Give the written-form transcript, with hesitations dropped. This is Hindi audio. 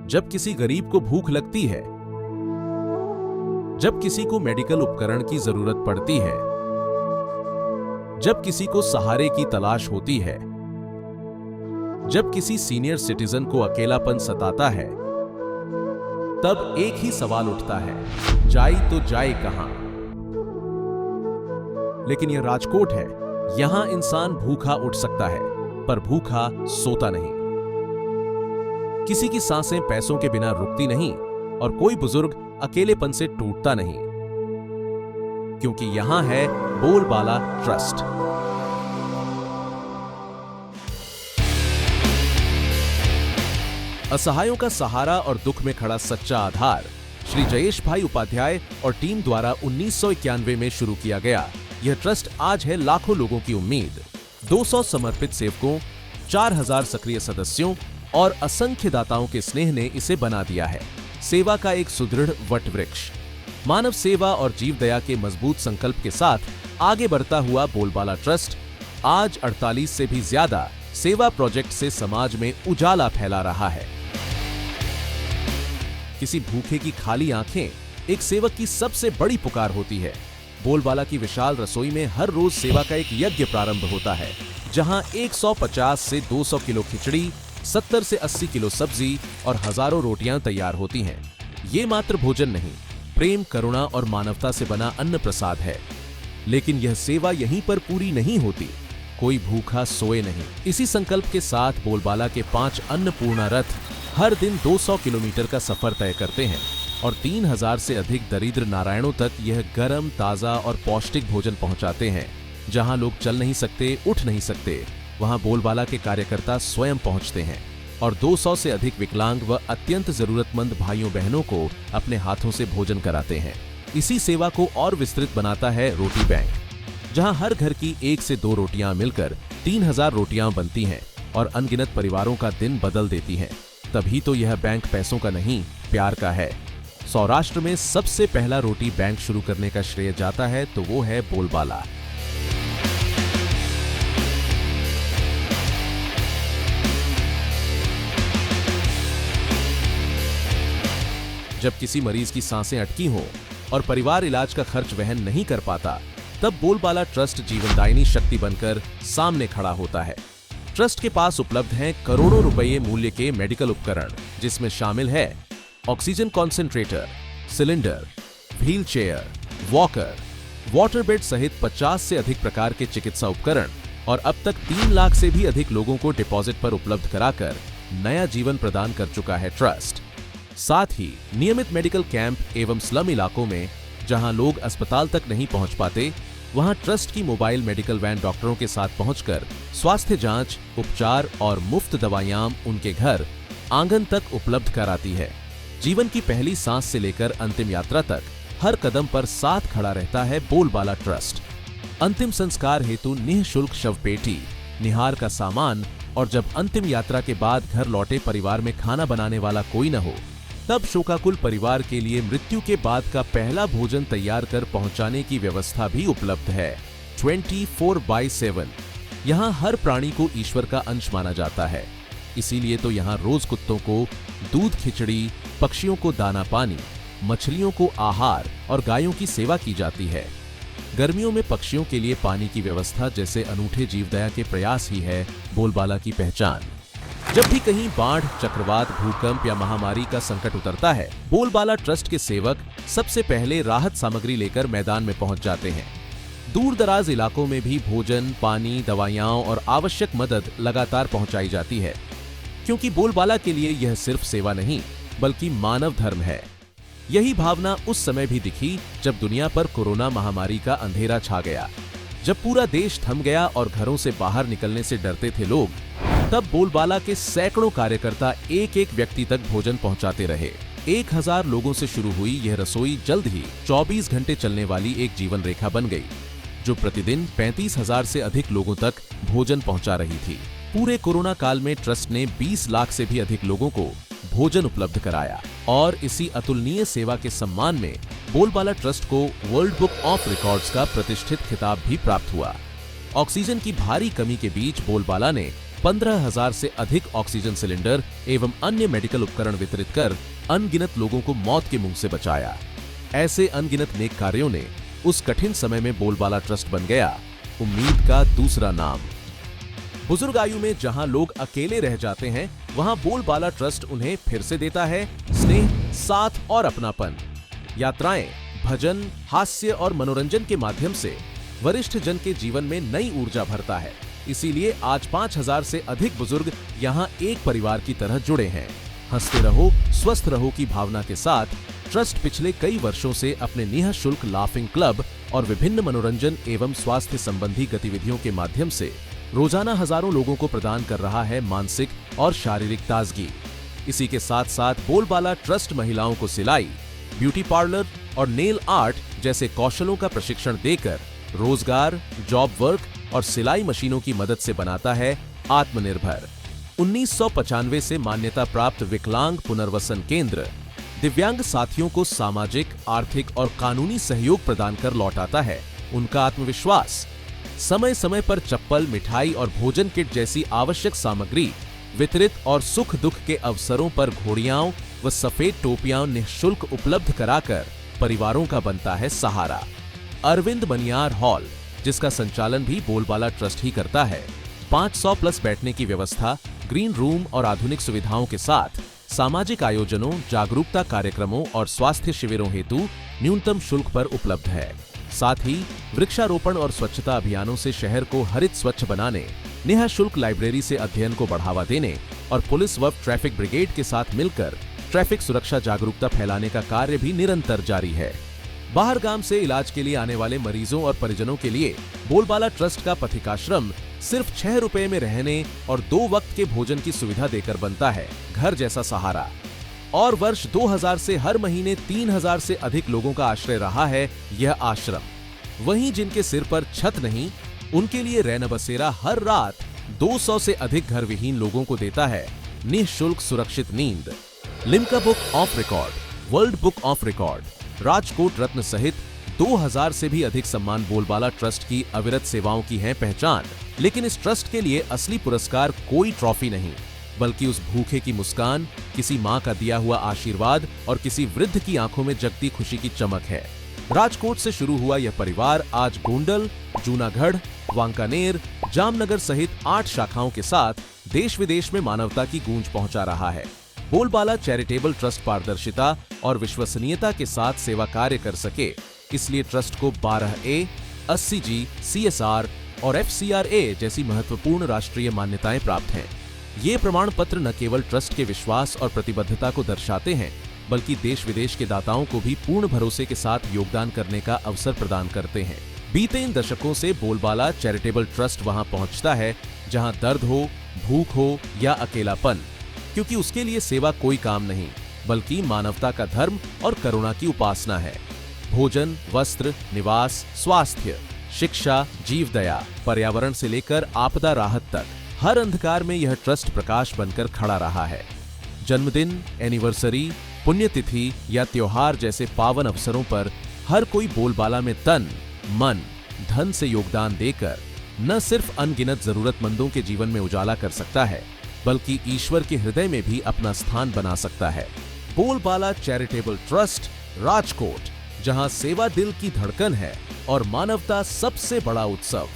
जब किसी गरीब को भूख लगती है, जब किसी को मेडिकल उपकरण की जरूरत पड़ती है, जब किसी को सहारे की तलाश होती है, जब किसी सीनियर सिटीजन को अकेलापन सताता है, तब एक ही सवाल उठता है, जाए तो जाए कहां? लेकिन यह राजकोट है। यहां इंसान भूखा उठ सकता है, पर भूखा सोता नहीं। किसी की सांसें पैसों के बिना रुकती नहीं और कोई बुजुर्ग अकेलेपन से टूटता नहीं, क्योंकि यहां है बोलबाला ट्रस्ट। असहायों का सहारा और दुख में खड़ा सच्चा आधार श्री जयेश भाई उपाध्याय और टीम द्वारा 1991 में शुरू किया गया यह ट्रस्ट आज है लाखों लोगों की उम्मीद। 200 समर्पित सेवकों, 4000 सक्रिय सदस्यों और असंख्य दाताओं के स्नेह ने इसे बना दिया है सेवा का एक सुदृढ़ वट वृक्ष। मानव सेवा और जीव दया के मजबूत संकल्प के साथ आगे बढ़ता हुआ बोलबाला ट्रस्ट आज 48 से भी ज्यादा सेवा प्रोजेक्ट से समाज में उजाला फैला रहा है। किसी भूखे की खाली आंखें एक सेवक की सबसे बड़ी पुकार होती है। बोलबाला की विशाल रसोई में हर रोज सेवा का एक यज्ञ प्रारंभ होता है, जहां 150 से 200 किलो खिचड़ी, 70 से 80 किलो सब्जी और हजारों रोटियां तैयार होती हैं। ये मात्र भोजन नहीं, प्रेम, करुणा और मानवता से बना अन्न प्रसाद है। लेकिन यह सेवा यहीं पर पूरी नहीं होती। कोई भूखा सोए नहीं। इसी संकल्प के साथ बोलबाला के 5 अन्नपूर्णा रथ हर दिन 200 किलोमीटर का सफर तय करते हैं और 3000 से अधिक दरिद्र नारायणों तक यह गरम, ताजा और पौष्टिक भोजन पहुंचाते हैं। जहां लोग चल नहीं सकते, उठ नहीं सकते, वहां बोलबाला के कार्यकर्ता स्वयं पहुंचते हैं और 200 से अधिक विकलांग व अत्यंत जरूरतमंद भाइयों बहनों को अपने हाथों से भोजन कराते हैं। इसी सेवा को और विस्तृत बनाता है रोटी बैंक, जहां हर घर की 1 से 2 रोटियां मिलकर 3000 रोटियां बनती हैं और अनगिनत परिवारों का दिन बदल देती हैं। तभी तो यह बैंक पैसों का नहीं, प्यार का है। सौराष्ट्र में सबसे पहला रोटी बैंक शुरू करने का श्रेय जाता है तो वो है बोलबाला। जब किसी मरीज की सांसें अटकी हों और परिवार इलाज का खर्च वहन नहीं कर पाता, तब बोलबाला ट्रस्ट जीवनदायिनी शक्ति बनकर सामने खड़ा होता है। ट्रस्ट के पास उपलब्ध हैं करोड़ों रुपये मूल्य के मेडिकल उपकरण, जिसमें शामिल है oxygen concentrator, cylinder, wheel chair, walker, water bed सहित 50 से अधिक प्रकार के चिकित्सा उपकरण और अब तक 3 लाख से भी अधिक लोगों को डिपॉजिट पर उपलब्ध कराकर नया जीवन प्रदान कर चुका है ट्रस्ट। साथ ही नियमित मेडिकल कैंप एवं स्लम इलाकों में जहां लोग अस्पताल तक नहीं पहुंच पाते, वहां ट्रस्ट की मोबाइल मेडिकल वैन डॉक्टरों के साथ पहुंचकर स्वास्थ्य जांच, उपचार और मुफ्त दवाइयां उनके घर आंगन तक उपलब्ध कराती है। जीवन की पहली सांस से लेकर अंतिम यात्रा तक हर कदम पर साथ खड़ा रहता है बोलबाला ट्रस्ट। अंतिम संस्कार हेतु निःशुल्क शवपेटी, निहार का सामान और जब अंतिम यात्रा के बाद घर लौटे परिवार में खाना बनाने वाला कोई न हो, तब शोकाकुल परिवार के लिए मृत्यु के बाद का पहला भोजन तैयार कर पहुंचाने की व्यवस्था भी उपलब्ध है। 24/7 यहाँ हर प्राणी को ईश्वर का अंश माना जाता है। इसीलिए तो यहाँ रोज कुत्तों को दूध खिचड़ी, पक्षियों को दाना पानी, मछलियों को आहार और गायों की सेवा की जाती है। गर्मियों में पक्षियों के लिए पानी की व्यवस्था जैसे अनूठे जीवदया के प्रयास ही है बोलबाला की पहचान। जब भी कहीं बाढ़, चक्रवात, भूकंप या महामारी का संकट उतरता है, बोलबाला ट्रस्ट के सेवक सबसे पहले राहत सामग्री लेकर मैदान में पहुंच जाते हैं। दूर दराज इलाकों में भी भोजन, पानी, दवाइयां और आवश्यक मदद लगातार पहुंचाई जाती है, क्योंकि बोलबाला के लिए यह सिर्फ सेवा नहीं बल्कि मानव धर्म है। यही भावना उस समय भी दिखी जब दुनिया पर कोरोना महामारी का अंधेरा छा गया। जब पूरा देश थम गया और घरों से बाहर निकलने से डरते थे लोग, तब बोलबाला के सैकड़ों कार्यकर्ता एक एक व्यक्ति तक भोजन पहुंचाते रहे। 1000 लोगों से शुरू हुई यह रसोई जल्द ही 24 घंटे चलने वाली एक जीवन रेखा बन गई, जो प्रतिदिन 35,000 से अधिक लोगों तक भोजन पहुंचा रही थी। पूरे कोरोना काल में ट्रस्ट ने 20 लाख से भी अधिक लोगों को भोजन उपलब्ध कराया और इसी अतुलनीय सेवा के सम्मान में बोलबाला ट्रस्ट को वर्ल्ड बुक ऑफ रिकॉर्ड्स का प्रतिष्ठित खिताब भी प्राप्त हुआ। ऑक्सीजन की भारी कमी के बीच बोलबाला ने 15,000 से अधिक ऑक्सीजन सिलेंडर एवं अन्य मेडिकल उपकरण वितरित कर अनगिनत लोगों को मौत के मुंह से बचाया। ऐसे अनगिनत नेक कार्यों ने उस कठिन समय में बोलबाला ट्रस्ट बन गया उम्मीद का दूसरा नाम। बुजुर्ग आयु में जहां लोग अकेले रह जाते हैं, वहां बोलबाला ट्रस्ट उन्हें फिर से देता है स्नेह, साथ और अपनापन। यात्राएं, भजन, हास्य और मनोरंजन के माध्यम से वरिष्ठ जन के जीवन में नई ऊर्जा भरता है। इसीलिए आज 5,000 से अधिक बुजुर्ग यहां एक परिवार की तरह जुड़े हैं। हंसते रहो, स्वस्थ रहो की भावना के साथ ट्रस्ट पिछले कई वर्षों से अपने निःशुल्क लाफिंग क्लब और विभिन्न मनोरंजन एवं स्वास्थ्य संबंधी गतिविधियों के माध्यम से रोजाना हजारों लोगों को प्रदान कर रहा है मानसिक और शारीरिक ताजगी। इसी के साथ साथ बोलबाला ट्रस्ट महिलाओं को सिलाई, ब्यूटी पार्लर और नेल आर्ट जैसे कौशलों का प्रशिक्षण देकर रोजगार, जॉब वर्क और सिलाई मशीनों की मदद से बनाता है आत्मनिर्भर। 1995 से मान्यता प्राप्त विकलांग पुनर्वसन केंद्र दिव्यांग साथियों को सामाजिक, आर्थिक और कानूनी सहयोग प्रदान कर लौटाता है उनका आत्मविश्वास। समय समय पर चप्पल, मिठाई और भोजन किट जैसी आवश्यक सामग्री वितरित और सुख दुख के अवसरों पर घोड़ियाओं व सफेद टोपियां निःशुल्क उपलब्ध कराकर परिवारों का बनता है सहारा। अरविंद बनियार हॉल, जिसका संचालन भी बोलबाला ट्रस्ट ही करता है, 500 प्लस बैठने की व्यवस्था, ग्रीन रूम और आधुनिक सुविधाओं के साथ सामाजिक आयोजनों, जागरूकता कार्यक्रमों और स्वास्थ्य शिविरों हेतु न्यूनतम शुल्क पर उपलब्ध है। साथ ही वृक्षारोपण और स्वच्छता अभियानों से शहर को हरित स्वच्छ बनाने, निःशुल्क लाइब्रेरी से अध्ययन को बढ़ावा देने और पुलिस व ट्रैफिक ब्रिगेड के साथ मिलकर ट्रैफिक सुरक्षा जागरूकता फैलाने का कार्य भी निरंतर जारी है। बाहर गांव से इलाज के लिए आने वाले मरीजों और परिजनों के लिए बोलबाला ट्रस्ट का पथिकाश्रम सिर्फ 6 रुपए में रहने और 2 वक्त के भोजन की सुविधा देकर बनता है घर जैसा सहारा। और वर्ष 2000 से हर महीने 3000 से अधिक लोगों का आश्रय रहा है यह आश्रम। वहीं जिनके सिर पर छत नहीं, उनके लिए रैन बसेरा हर रात 200 से अधिक घर विहीन लोगों को देता है निःशुल्क सुरक्षित नींद। Limca book of record, world book of record, Rajkot रत्न सहित 2000 से भी अधिक सम्मान बोलबाला ट्रस्ट की अविरत सेवाओं की है पहचान। लेकिन इस ट्रस्ट के लिए असली पुरस्कार कोई ट्रॉफी नहीं, बल्कि उस भूखे की मुस्कान, किसी माँ का दिया हुआ आशीर्वाद और किसी वृद्ध की आंखों में जगती खुशी की चमक है। राजकोट से शुरू हुआ यह परिवार आज गोंडल, जूनागढ़, वांकानेर, जामनगर सहित 8 शाखाओं के साथ देश विदेश में मानवता की गूंज पहुंचा रहा है। बोलबाला चैरिटेबल ट्रस्ट पारदर्शिता और विश्वसनीयता के साथ सेवा कार्य कर सके, इसलिए ट्रस्ट को 12A, 80G, CSR और FCRA जैसी महत्वपूर्ण राष्ट्रीय मान्यताएं प्राप्त हैं। ये प्रमाण पत्र न केवल ट्रस्ट के विश्वास और प्रतिबद्धता को दर्शाते हैं, बल्कि देश विदेश के दाताओं को भी पूर्ण भरोसे के साथ योगदान करने का अवसर प्रदान करते हैं। बीते इन दशकों से बोलबाला चैरिटेबल ट्रस्ट वहां पहुंचता है जहां दर्द हो, भूख हो या अकेलापन, क्योंकि उसके लिए सेवा कोई काम नहीं, बल्कि मानवता का धर्म और करुणा की उपासना है। भोजन, वस्त्र, निवास, स्वास्थ्य, शिक्षा, जीवदया, पर्यावरण से लेकर आपदा राहत तक हर अंधकार में यह ट्रस्ट प्रकाश बनकर खड़ा रहा है। जन्मदिन, एनिवर्सरी, पुण्यतिथि या त्योहार जैसे पावन अवसरों पर हर कोई बोलबाला में तन, मन, धन से योगदान देकर न सिर्फ अनगिनत जरूरतमंदों के जीवन में उजाला कर सकता है, बल्कि ईश्वर के हृदय में भी अपना स्थान बना सकता है। बोलबाला चैरिटेबल ट्रस्ट, राजकोट, जहां सेवा दिल की धड़कन है और मानवता सबसे बड़ा उत्सव।